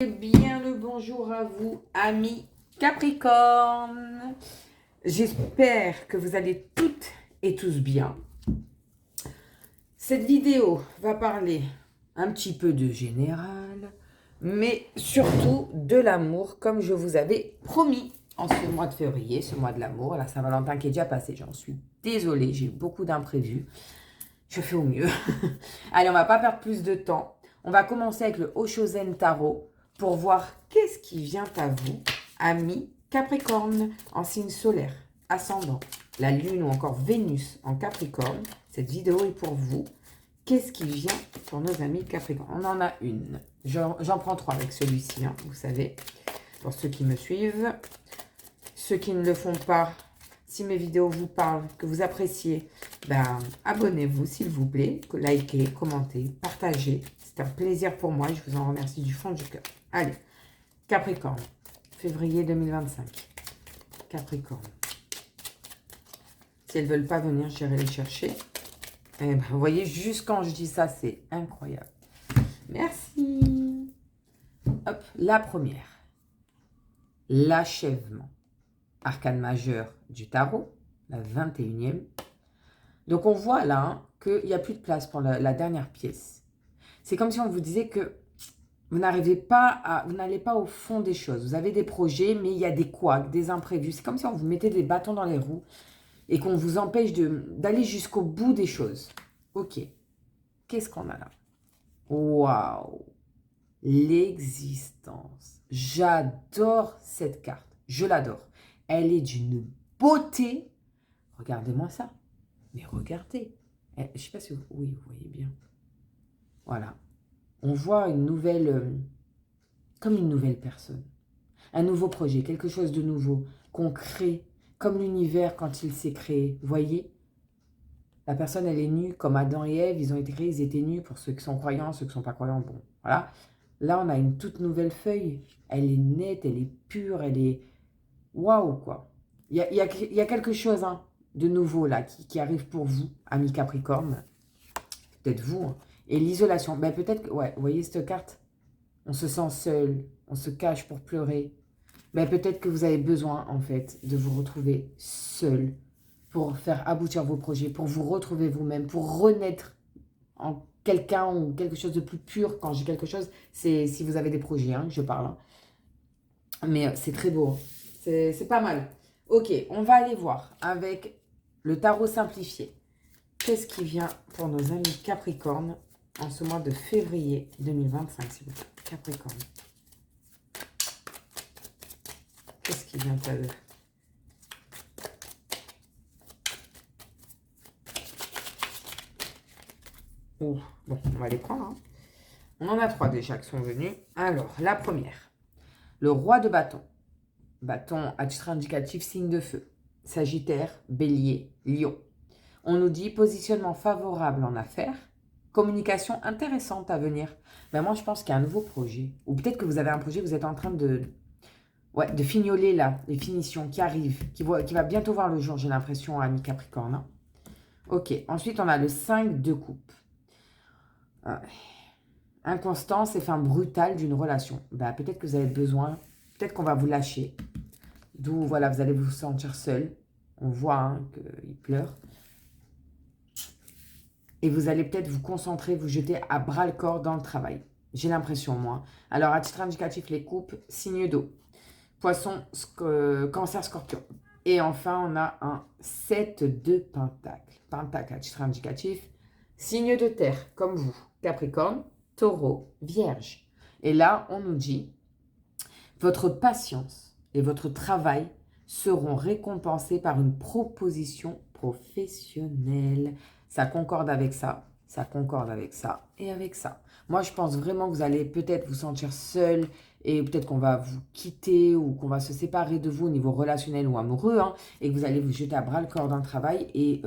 Bien le bonjour à vous, amis Capricorne. J'espère que vous allez toutes et tous bien. Cette vidéo va parler un petit peu de général, mais surtout de l'amour, comme je vous avais promis en ce mois de février, ce mois de l'amour, la Saint-Valentin qui est déjà passé. J'en suis désolée, j'ai eu beaucoup d'imprévus. Je fais au mieux. Allez, on va pas perdre plus de temps. On va commencer avec le Oshozen Tarot pour voir qu'est-ce qui vient à vous, amis Capricorne, en signe solaire, ascendant, la Lune ou encore Vénus en Capricorne. Cette vidéo est pour vous. Qu'est-ce qui vient pour nos amis Capricorne? On en a une. J'en prends trois avec celui-ci, hein, vous savez, pour ceux qui me suivent. Ceux qui ne le font pas, si mes vidéos vous parlent, que vous appréciez, ben, abonnez-vous s'il vous plaît, likez, commentez, partagez. C'est un plaisir pour moi et je vous en remercie du fond du cœur. Allez, Capricorne, février 2025. Capricorne. Si elles ne veulent pas venir, j'irai les chercher. Et ben, vous voyez, juste quand je dis ça, c'est incroyable. Merci. Hop, la première. L'achèvement. Arcane majeur du tarot, la 21e. Donc, on voit là hein, qu'il n'y a plus de place pour la dernière pièce. C'est comme si on vous disait que vous n'allez pas au fond des choses. Vous avez des projets, mais il y a des couacs, des imprévus. C'est comme si on vous mettait des bâtons dans les roues et qu'on vous empêche d'aller jusqu'au bout des choses. Ok. Qu'est-ce qu'on a là? Waouh! L'existence. J'adore cette carte. Je l'adore. Elle est d'une beauté. Regardez-moi ça. Mais regardez. Je ne sais pas si vous... Oui, vous voyez bien. Voilà. On voit une nouvelle... comme une nouvelle personne. Un nouveau projet, quelque chose de nouveau qu'on crée. Comme l'univers quand il s'est créé. Vous voyez? La personne, elle est nue. Comme Adam et Ève, ils ont été créés, ils étaient nus. Pour ceux qui sont croyants, ceux qui ne sont pas croyants, bon, voilà. Là, on a une toute nouvelle feuille. Elle est nette, elle est pure, elle est... Waouh, quoi. Il y a quelque chose hein, de nouveau là qui arrive pour vous, amis Capricorne. Peut-être vous. Hein. Et l'isolation. Ben, peut-être que, ouais, vous voyez cette carte? On se sent seul, on se cache pour pleurer. Ben, peut-être que vous avez besoin, en fait, de vous retrouver seul pour faire aboutir vos projets, pour vous retrouver vous-même, pour renaître en quelqu'un ou quelque chose de plus pur. Quand j'ai quelque chose, c'est si vous avez des projets, hein, je parle. Hein. Mais c'est très beau. C'est pas mal. Ok, on va aller voir avec le tarot simplifié. Qu'est-ce qui vient pour nos amis Capricorne en ce mois de février 2025, s'il vous plaît. Capricorne. Qu'est-ce qui vient à eux? Ouh, bon, on va les prendre. Hein. On en a trois déjà qui sont venus. Alors, la première. Le roi de bâton. Bâton à titre indicatif, signe de feu. Sagittaire, bélier, lion. On nous dit positionnement favorable en affaires, communication intéressante à venir. Ben moi, je pense qu'il y a un nouveau projet. Ou peut-être que vous avez un projet, vous êtes en train de fignoler là, les finitions qui arrivent, qui va bientôt voir le jour, j'ai l'impression, ami Capricorne. Hein. Ok, ensuite, on a le 5 de coupe. Inconstance et fin brutale d'une relation. Ben, peut-être que vous avez besoin, peut-être qu'on va vous lâcher. D'où, voilà, vous allez vous sentir seul. On voit hein, qu'il pleure. Et vous allez peut-être vous concentrer, vous jeter à bras-le-corps dans le travail. J'ai l'impression, moi. Alors, à titre indicatif, les coupes, signe d'eau. Poisson, cancer, scorpion. Et enfin, on a un 7 de pentacle. Pentacle à titre indicatif, signe de terre, comme vous. Capricorne, taureau, vierge. Et là, on nous dit, votre patience et votre travail seront récompensés par une proposition professionnelle. Ça concorde avec ça, ça concorde avec ça et avec ça. Moi, je pense vraiment que vous allez peut-être vous sentir seul et peut-être qu'on va vous quitter ou qu'on va se séparer de vous au niveau relationnel ou amoureux hein, et que vous allez vous jeter à bras-le-corps dans le travail et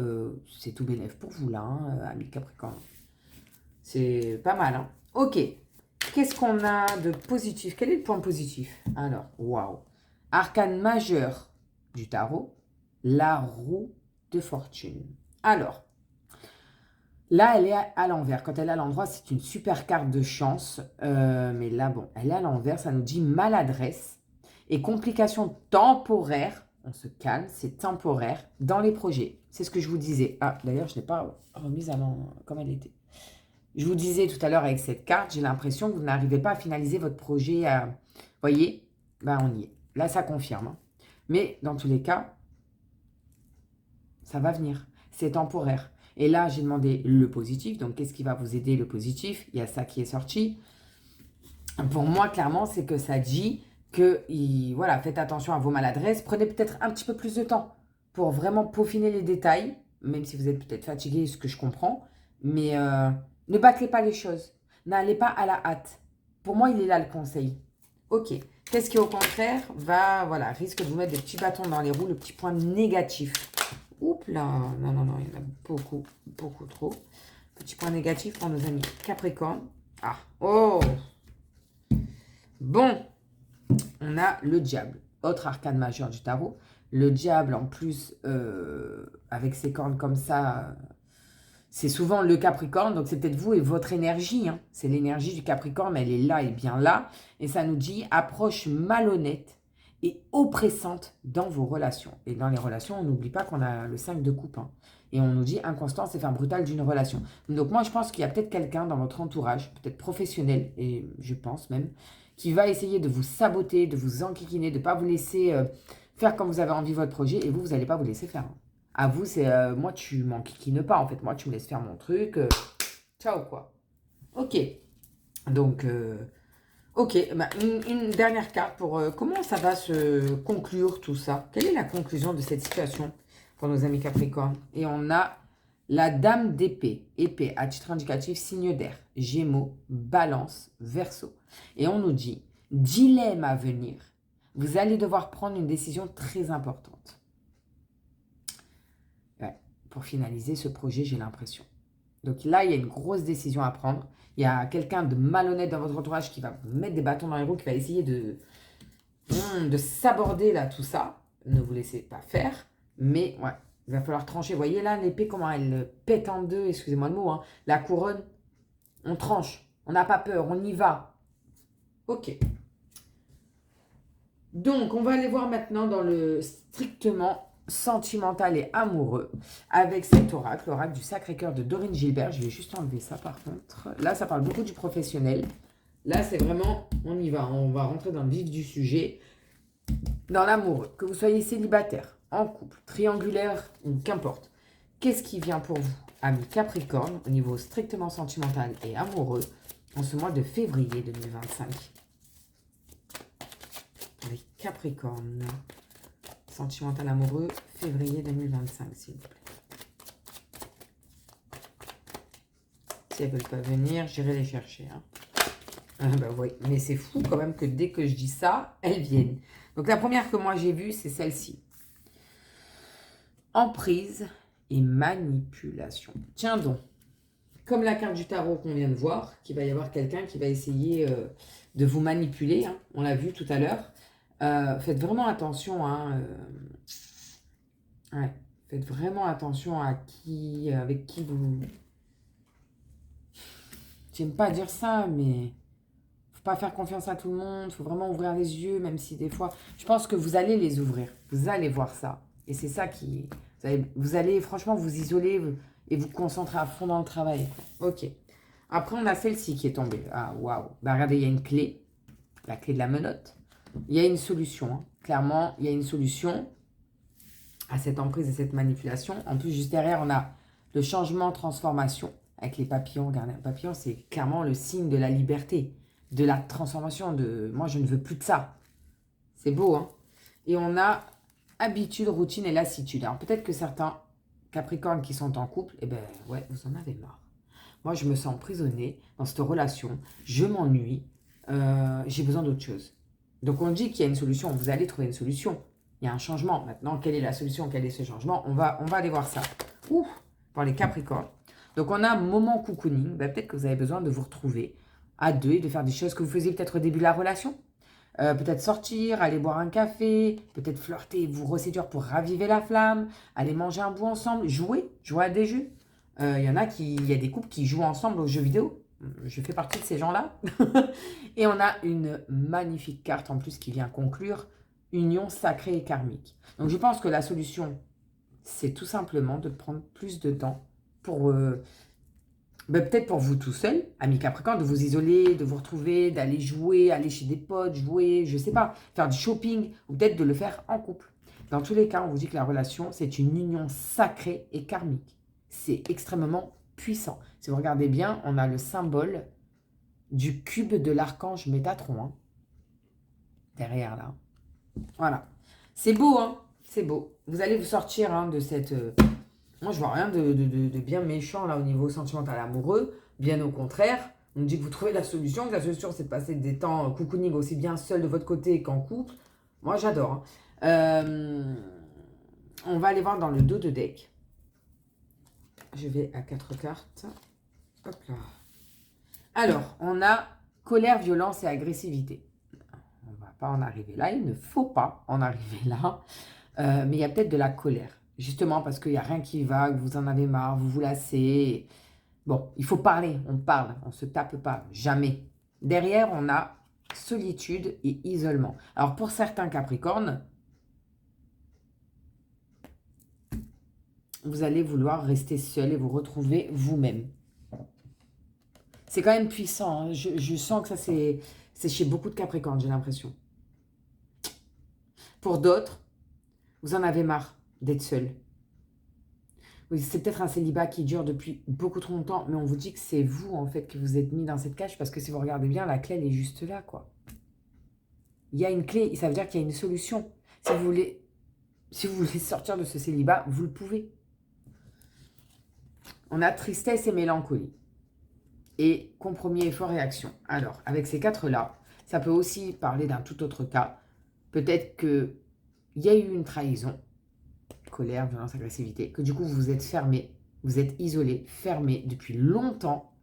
c'est tout bénef pour vous là, hein, amis Capricorne. C'est pas mal, hein. Ok, qu'est-ce qu'on a de positif? Quel est le point positif? Alors, waouh. Arcane majeur du tarot, la roue de fortune. Alors, Là, elle est à l'envers. Quand elle est à l'endroit, c'est une super carte de chance. Mais là, bon, elle est à l'envers. Ça nous dit maladresse et complications temporaires. On se calme, c'est temporaire dans les projets. C'est ce que je vous disais. Ah, d'ailleurs, je ne l'ai pas remise avant comme elle était. Je vous disais tout à l'heure avec cette carte, j'ai l'impression que vous n'arrivez pas à finaliser votre projet. Voyez, ben on y est. Là, ça confirme, hein. Mais dans tous les cas, ça va venir. C'est temporaire. Et là, j'ai demandé le positif. Donc, qu'est-ce qui va vous aider, le positif? Il y a ça qui est sorti. Pour moi, clairement, c'est que ça dit que, voilà, faites attention à vos maladresses. Prenez peut-être un petit peu plus de temps pour vraiment peaufiner les détails, même si vous êtes peut-être fatigué, ce que je comprends. Mais ne bâclez pas les choses. N'allez pas à la hâte. Pour moi, il est là le conseil. Ok. Qu'est-ce qui, au contraire, voilà, risque de vous mettre des petits bâtons dans les roues, le petit point négatif? Oups là, non, non, non, il y en a beaucoup, beaucoup trop. Petit point négatif pour nos amis Capricorne. Ah, oh, bon, on a le diable, autre arcane majeur du tarot. Le diable, en plus, avec ses cornes comme ça, c'est souvent le Capricorne, donc c'est peut-être vous et votre énergie, hein. C'est l'énergie du Capricorne, elle est là et bien là. Et ça nous dit approche malhonnête et oppressante dans vos relations. Et dans les relations, on n'oublie pas qu'on a le 5 de coupe, hein. Et on nous dit inconstance et fin brutale d'une relation. Donc moi, je pense qu'il y a peut-être quelqu'un dans votre entourage, peut-être professionnel, et je pense même, qui va essayer de vous saboter, de vous enquiquiner, de ne pas vous laisser faire comme vous avez envie votre projet, et vous, vous n'allez pas vous laisser faire, hein. À vous, c'est moi, tu m'enquiquines pas, en fait. Moi, tu me laisses faire mon truc. Ciao, quoi. Ok. Donc, ok. Bah, une dernière carte pour comment ça va se conclure tout ça. Quelle est la conclusion de cette situation pour nos amis Capricorne? Et on a la dame d'épée. Épée, à titre indicatif, signe d'air. Gémeaux, balance, verseau. Et on nous dit, dilemme à venir. Vous allez devoir prendre une décision très importante. Pour finaliser ce projet, j'ai l'impression. Donc là, il y a une grosse décision à prendre. Il y a quelqu'un de malhonnête dans votre entourage qui va vous mettre des bâtons dans les roues, qui va essayer de s'aborder là, tout ça. Ne vous laissez pas faire. Mais ouais, il va falloir trancher. Vous voyez là, l'épée, comment elle pète en deux. Excusez-moi le mot, hein. La couronne, on tranche. On n'a pas peur, on y va. Ok. Donc, on va aller voir maintenant dans le strictement sentimental et amoureux avec cet oracle, l'oracle du Sacré-Cœur de Dorine Gilbert. Je vais juste enlever ça par contre. Là, ça parle beaucoup du professionnel. Là, c'est vraiment, on y va. On va rentrer dans le vif du sujet. Dans l'amoureux, que vous soyez célibataire, en couple, triangulaire ou qu'importe. Qu'est-ce qui vient pour vous, amis Capricorne, au niveau strictement sentimental et amoureux, en ce mois de février 2025 ? Les Capricornes. Sentimental amoureux, février 2025, s'il vous plaît. Si elles ne veulent pas venir, j'irai les chercher, hein. Ah bah oui, mais c'est fou quand même que dès que je dis ça, elles viennent. Donc la première que moi j'ai vue, c'est celle-ci. Emprise et manipulation. Tiens donc, comme la carte du tarot qu'on vient de voir, qu'il va y avoir quelqu'un qui va essayer de vous manipuler, hein. On l'a vu tout à l'heure. Faites vraiment attention, hein, ouais, faites vraiment attention à qui, avec qui vous... J'aime pas dire ça, mais faut pas faire confiance à tout le monde, faut vraiment ouvrir les yeux, même si des fois... Je pense que vous allez les ouvrir, vous allez voir ça. Et c'est ça qui... Vous allez franchement vous isoler et vous concentrer à fond dans le travail. Ok. Après, on a celle-ci qui est tombée. Ah, waouh. Bah, regardez, il y a une clé, la clé de la menotte. Il y a une solution, hein. Clairement, il y a une solution à cette emprise et cette manipulation. En plus, juste derrière, on a le changement, transformation avec les papillons. Regardez, un papillon, c'est clairement le signe de la liberté, de la transformation, de moi, je ne veux plus de ça. C'est beau, hein. Et on a habitude, routine et lassitude. Alors, peut-être que certains Capricornes qui sont en couple, eh ben, ouais, vous en avez marre. Moi, je me sens emprisonnée dans cette relation. Je m'ennuie. J'ai besoin d'autre chose. Donc, on dit qu'il y a une solution. Vous allez trouver une solution. Il y a un changement. Maintenant, quelle est la solution? Quel est ce changement? On va aller voir ça. Ouf, pour les Capricornes. Donc, on a un moment cocooning. Ben, peut-être que vous avez besoin de vous retrouver à deux et de faire des choses que vous faisiez peut-être au début de la relation. Peut-être sortir, aller boire un café, peut-être flirter, vous reséduire pour raviver la flamme, aller manger un bout ensemble, jouer à des jeux. Il y en a il y a des couples qui jouent ensemble aux jeux vidéo. Je fais partie de ces gens-là. Et on a une magnifique carte en plus qui vient conclure union sacrée et karmique. Donc je pense que la solution, c'est tout simplement de prendre plus de temps pour, peut-être pour vous tout seul, amis Capricorne, de vous isoler, de vous retrouver, d'aller jouer, aller chez des potes, jouer, je sais pas, faire du shopping, ou peut-être de le faire en couple. Dans tous les cas, on vous dit que la relation, c'est une union sacrée et karmique. C'est extrêmement puissant. Si vous regardez bien, on a le symbole du cube de l'archange Métatron, hein, derrière là. Voilà. C'est beau, hein. C'est beau. Vous allez vous sortir hein, de cette... Moi, je vois rien de bien méchant là au niveau sentimental amoureux. Bien au contraire. On me dit que vous trouvez la solution. Que la solution, c'est de passer des temps cocooning aussi bien seul de votre côté qu'en couple. Moi, j'adore. Hein. On va aller voir dans le dos de deck. Je vais à 4 cartes. Hop là. Alors, on a colère, violence et agressivité. On ne va pas en arriver là. Il ne faut pas en arriver là. Mais il y a peut-être de la colère. Justement parce qu'il n'y a rien qui va, que vous en avez marre, vous vous lassez. Bon, il faut parler. On parle. On ne se tape pas. Jamais. Derrière, on a solitude et isolement. Alors, pour certains Capricornes, vous allez vouloir rester seul et vous retrouver vous-même. C'est quand même puissant. Hein. Je sens que ça, c'est chez beaucoup de Capricornes, j'ai l'impression. Pour d'autres, vous en avez marre d'être seul. Oui, c'est peut-être un célibat qui dure depuis beaucoup trop longtemps, mais on vous dit que c'est vous, en fait, que vous êtes mis dans cette cage, parce que si vous regardez bien, la clé, elle est juste là, quoi. Il y a une clé, ça veut dire qu'il y a une solution. Si vous voulez sortir de ce célibat, vous le pouvez. On a tristesse et mélancolie. Et compromis, effort et action. Alors, avec ces 4-là, ça peut aussi parler d'un tout autre cas. Peut-être qu'il y a eu une trahison, colère, violence, agressivité, que du coup, vous êtes fermé, vous êtes isolé, fermé depuis longtemps,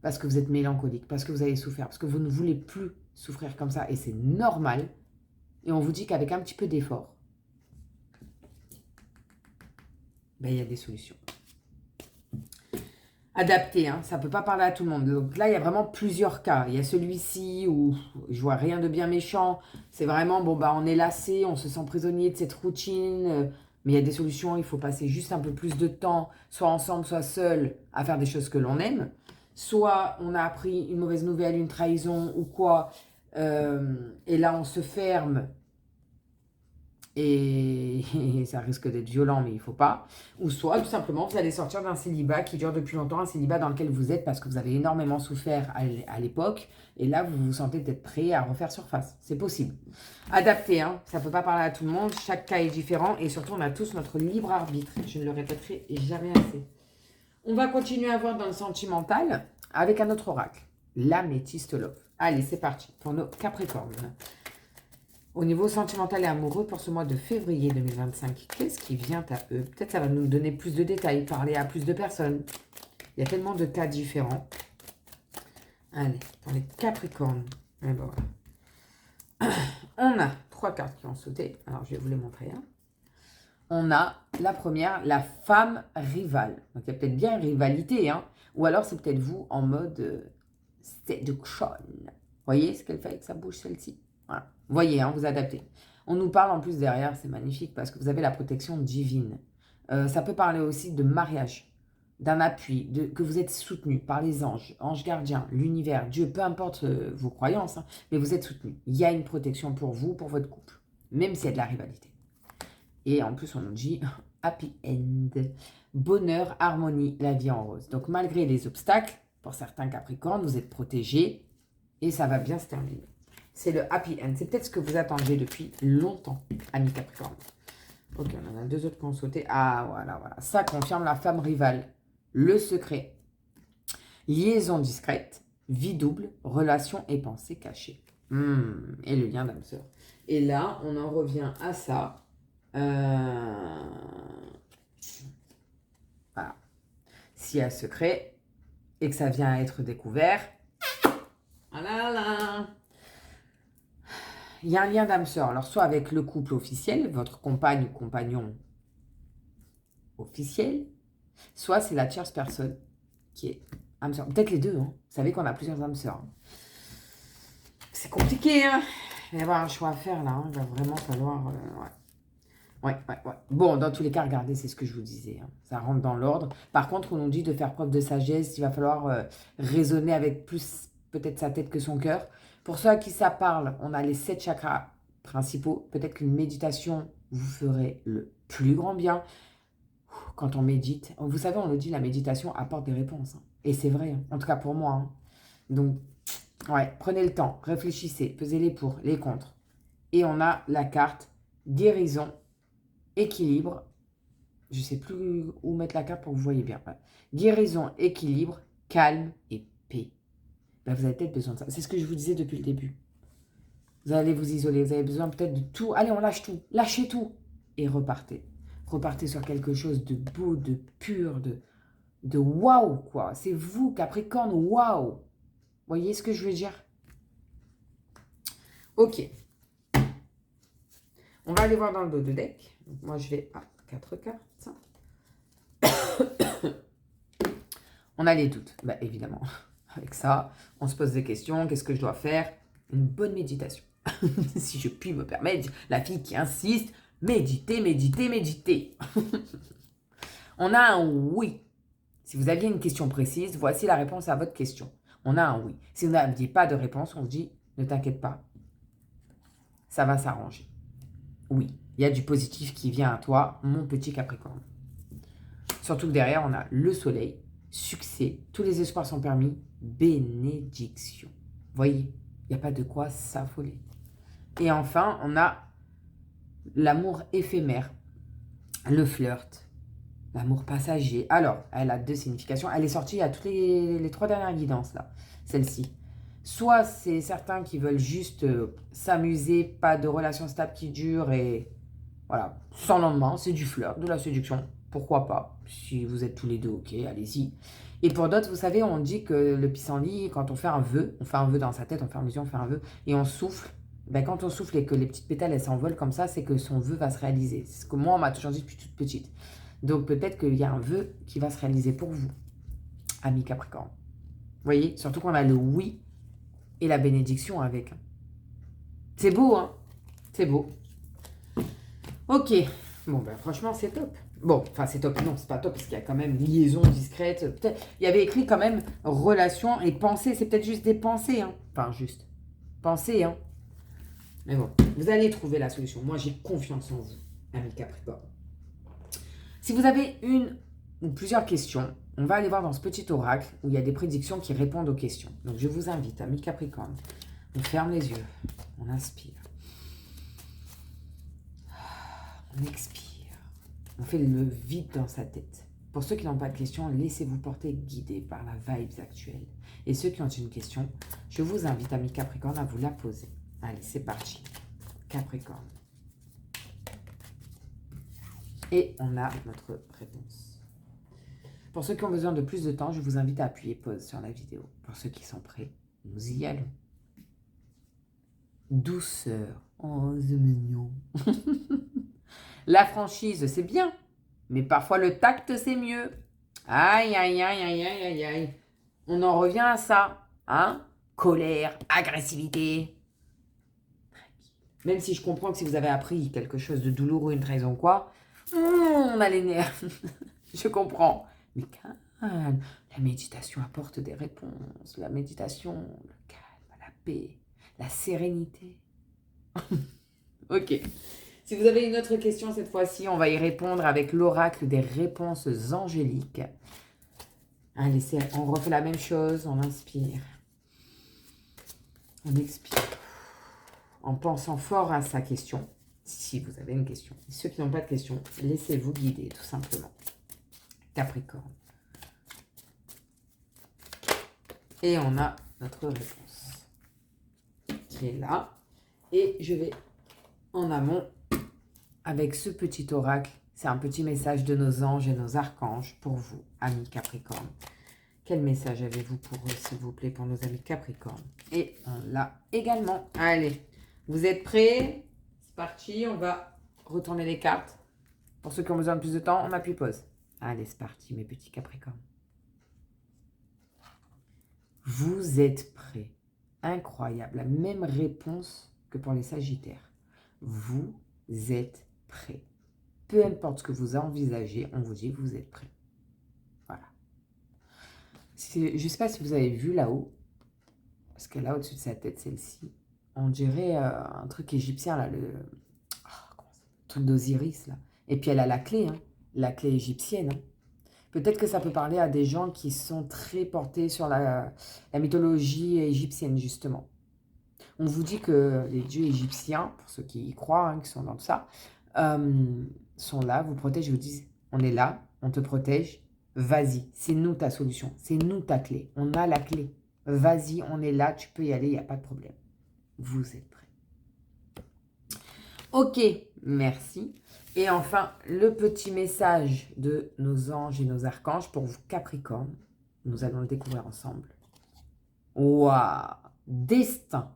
parce que vous êtes mélancolique, parce que vous avez souffert, parce que vous ne voulez plus souffrir comme ça, et c'est normal. Et on vous dit qu'avec un petit peu d'effort, ben, il y a des solutions. Adapté, hein, ça ne peut pas parler à tout le monde. Donc là, il y a vraiment plusieurs cas. Il y a celui-ci où je vois rien de bien méchant. C'est vraiment, bon, bah, on est lassé, on se sent prisonnier de cette routine. Mais il y a des solutions, il faut passer juste un peu plus de temps, soit ensemble, soit seul, à faire des choses que l'on aime. Soit on a appris une mauvaise nouvelle, une trahison ou quoi. Et là, on se ferme. Et ça risque d'être violent, mais il ne faut pas. Ou soit, tout simplement, vous allez sortir d'un célibat qui dure depuis longtemps, un célibat dans lequel vous êtes parce que vous avez énormément souffert à l'époque. Et là, vous vous sentez peut-être prêt à refaire surface. C'est possible. Adapté, hein, ça ne peut pas parler à tout le monde. Chaque cas est différent. Et surtout, on a tous notre libre arbitre. Je ne le répéterai jamais assez. On va continuer à voir dans le sentimental avec un autre oracle. L'améthyste love. Allez, c'est parti pour nos Capricornes. Au niveau sentimental et amoureux, pour ce mois de février 2025, qu'est-ce qui vient à eux? Peut-être ça va nous donner plus de détails, parler à plus de personnes. Il y a tellement de cas différents. Allez, pour les Capricornes. Et ben voilà. On a 3 cartes qui ont sauté. Alors, je vais vous les montrer. Hein. On a la première, la femme rivale. Donc, il y a peut-être bien une rivalité. Hein. Ou alors, c'est peut-être vous en mode séduction. Vous voyez ce qu'elle fait avec sa bouche, celle-ci? Voilà. Voyez, hein, vous adaptez. On nous parle en plus derrière, c'est magnifique, parce que vous avez la protection divine. Ça peut parler aussi de mariage, d'un appui, que vous êtes soutenu par les anges, anges gardiens, l'univers, Dieu, peu importe vos croyances, hein, mais vous êtes soutenu. Il y a une protection pour vous, pour votre couple, même s'il y a de la rivalité. Et en plus, on nous dit happy end, bonheur, harmonie, la vie en rose. Donc malgré les obstacles, pour certains Capricornes, vous êtes protégés et ça va bien se terminer. C'est le happy end. C'est peut-être ce que vous attendiez depuis longtemps, amis Capricorne. Ok, on en a 2 autres qui ont sauté. Ah, voilà, voilà. Ça confirme la femme rivale. Le secret. Liaison discrète. Vie double. Relation et pensée cachée. Et le lien d'âme-sœur. Et là, on en revient à ça. Voilà. S'il y a secret et que ça vient à être découvert. Ah là là. Il y a un lien d'âme-sœur, alors soit avec le couple officiel, votre compagne ou compagnon officiel, Soit c'est la tierce personne qui est âme sœur. Peut-être les deux, hein. Vous savez qu'on a plusieurs âmes sœurs. Hein. C'est compliqué, hein. Il va y avoir un choix à faire, là. Hein. Il va vraiment falloir... Ouais. Bon, dans tous les cas, regardez, c'est ce que je vous disais. Hein. Ça rentre dans l'ordre. Par contre, on nous dit de faire preuve de sagesse. Il va falloir raisonner avec plus peut-être sa tête que son cœur. Pour ceux à qui ça parle, on a les 7 chakras principaux. Peut-être qu'une méditation vous ferait le plus grand bien. Quand on médite, vous savez, on le dit, la méditation apporte des réponses. Hein. Et c'est vrai, hein. En tout cas pour moi. Hein. Donc, ouais, prenez le temps, réfléchissez, pesez les pour, les contre. Et on a la carte guérison, équilibre. Je ne sais plus où mettre la carte pour que vous voyez bien. Ouais. Guérison, équilibre, calme et paix. Ben, vous avez peut-être besoin de ça. C'est ce que je vous disais depuis le début. Vous allez vous isoler, vous avez besoin peut-être de tout. Allez, on lâche tout, lâchez tout et repartez. Repartez sur quelque chose de beau, de pur, de waouh, quoi. C'est vous, Capricorne, waouh. Voyez ce que je veux dire? Ok. On va aller voir dans le dos de deck. Donc, moi, je vais à 4 cartes. On a les doutes, bah, évidemment. Avec ça, on se pose des questions. Qu'est-ce que je dois faire? Une bonne méditation. Si je puis me permettre, la fille qui insiste, méditer, méditer, méditer. On a un oui. Si vous aviez une question précise, voici la réponse à votre question. On a un oui. Si vous n'aviez pas de réponse, on se dit, ne t'inquiète pas, ça va s'arranger. Oui, il y a du positif qui vient à toi, mon petit Capricorne. Surtout que derrière, on a le soleil, succès, tous les espoirs sont permis, bénédiction. Voyez, il n'y a pas de quoi s'affoler. Et enfin, on a l'amour éphémère, le flirt, l'amour passager. Alors, elle a 2 significations. Elle est sortie à toutes les 3 dernières guidances, là, celle-ci. Soit c'est certains qui veulent juste s'amuser, pas de relation stable qui dure et voilà, sans lendemain, c'est du flirt, de la séduction. Pourquoi pas? Si vous êtes tous les deux, ok, allez-y. Et pour d'autres, vous savez, on dit que le pissenlit, quand on fait un vœu dans sa tête, on ferme les yeux, on fait un vœu et on souffle. Ben, quand on souffle et que les petites pétales, elles s'envolent comme ça, c'est que son vœu va se réaliser. C'est ce que moi, on m'a toujours dit depuis toute petite. Donc peut-être qu'il y a un vœu qui va se réaliser pour vous, ami Capricorne. Vous voyez, surtout qu'on a le oui et la bénédiction avec. C'est beau, hein? C'est beau. Ok. Bon, ben franchement, c'est top. Bon, enfin, c'est top. Non, c'est pas top parce qu'il y a quand même liaison discrète. Peut-être, il y avait écrit quand même relation et pensée. C'est peut-être juste des pensées, hein. Enfin, juste. Pensée, hein. Mais bon, vous allez trouver la solution. Moi, j'ai confiance en vous, ami Capricorne. Si vous avez une ou plusieurs questions, on va aller voir dans ce petit oracle où il y a des prédictions qui répondent aux questions. Donc, je vous invite, ami Capricorne, on ferme les yeux, on inspire, on expire, on fait le vide dans sa tête. Pour ceux qui n'ont pas de questions, laissez-vous porter guider par la vibes actuelle. Et ceux qui ont une question, je vous invite, ami Capricorne, à vous la poser. Allez, c'est parti. Capricorne. Et on a notre réponse. Pour ceux qui ont besoin de plus de temps, je vous invite à appuyer pause sur la vidéo. Pour ceux qui sont prêts, nous y allons. Douceur. Oh, c'est mignon. La franchise, c'est bien. Mais parfois, le tact, c'est mieux. Aïe, aïe, aïe, aïe, aïe, aïe, aïe. On en revient à ça. Hein? Colère, agressivité. Même si je comprends que si vous avez appris quelque chose de douloureux, une trahison ou quoi, on a les nerfs. Je comprends. Mais calme. La méditation apporte des réponses. La méditation, le calme, la paix, la sérénité. Ok. Si vous avez une autre question cette fois-ci, on va y répondre avec l'oracle des réponses angéliques. Allez, on refait la même chose. On inspire. On expire. En pensant fort à sa question, si vous avez une question. Ceux qui n'ont pas de question, laissez-vous guider, tout simplement. Capricorne. Et on a notre réponse qui est là. Et je vais en amont avec ce petit oracle. C'est un petit message de nos anges et nos archanges pour vous, amis Capricorne. Quel message avez-vous pour eux, s'il vous plaît, pour nos amis Capricorne? Et on l'a également. Allez, vous êtes prêts? C'est parti, on va retourner les cartes. Pour ceux qui ont besoin de plus de temps, on appuie pause. Allez, c'est parti, mes petits Capricornes. Vous êtes prêts. Incroyable. La même réponse que pour les Sagittaires. Vous êtes prêts. Peu importe ce que vous envisagez, on vous dit que vous êtes prêts. Voilà. Je ne sais pas si vous avez vu là-haut, parce que là, au-dessus de sa tête, celle-ci, on dirait un truc égyptien, là, le truc d'Osiris, là. Et puis elle a la clé, hein, la clé égyptienne. Hein. Peut-être que ça peut parler à des gens qui sont très portés sur la mythologie égyptienne, justement. On vous dit que les dieux égyptiens, pour ceux qui y croient, hein, qui sont dans ça, sont là, vous protègent, vous disent, on est là, on te protège, vas-y, c'est nous ta solution, c'est nous ta clé, on a la clé, vas-y, on est là, tu peux y aller, il n'y a pas de problème. Vous êtes prêts. Ok, merci. Et enfin, le petit message de nos anges et nos archanges pour vous Capricorne. Nous allons le découvrir ensemble. Waouh! Destin.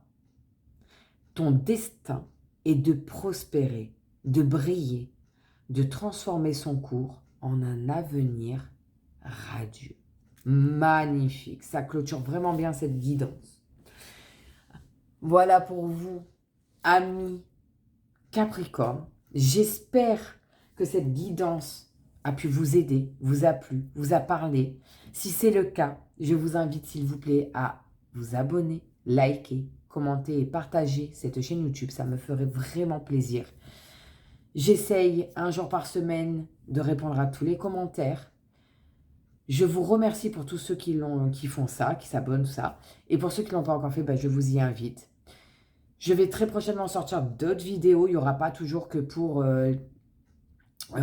Ton destin est de prospérer, de briller, de transformer son cours en un avenir radieux. Magnifique. Ça clôture vraiment bien cette guidance. Voilà pour vous, amis Capricorne. J'espère que cette guidance a pu vous aider, vous a plu, vous a parlé. Si c'est le cas, je vous invite s'il vous plaît à vous abonner, liker, commenter et partager cette chaîne YouTube. Ça me ferait vraiment plaisir. J'essaye un jour par semaine de répondre à tous les commentaires. Je vous remercie pour tous ceux qui font ça, qui s'abonnent, tout ça. Et pour ceux qui ne l'ont pas encore fait, je vous y invite. Je vais très prochainement sortir d'autres vidéos. Il n'y aura pas toujours que pour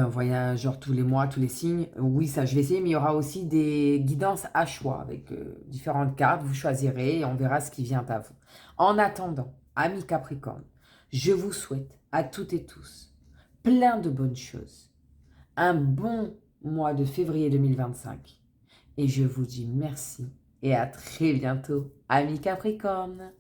voyez, genre tous les mois, tous les signes. Oui, ça je vais essayer, mais il y aura aussi des guidances à choix avec différentes cartes. Vous choisirez et on verra ce qui vient à vous. En attendant, amis Capricorne, je vous souhaite à toutes et tous plein de bonnes choses. Un bon mois de février 2025. Et je vous dis merci et à très bientôt, amis Capricorne.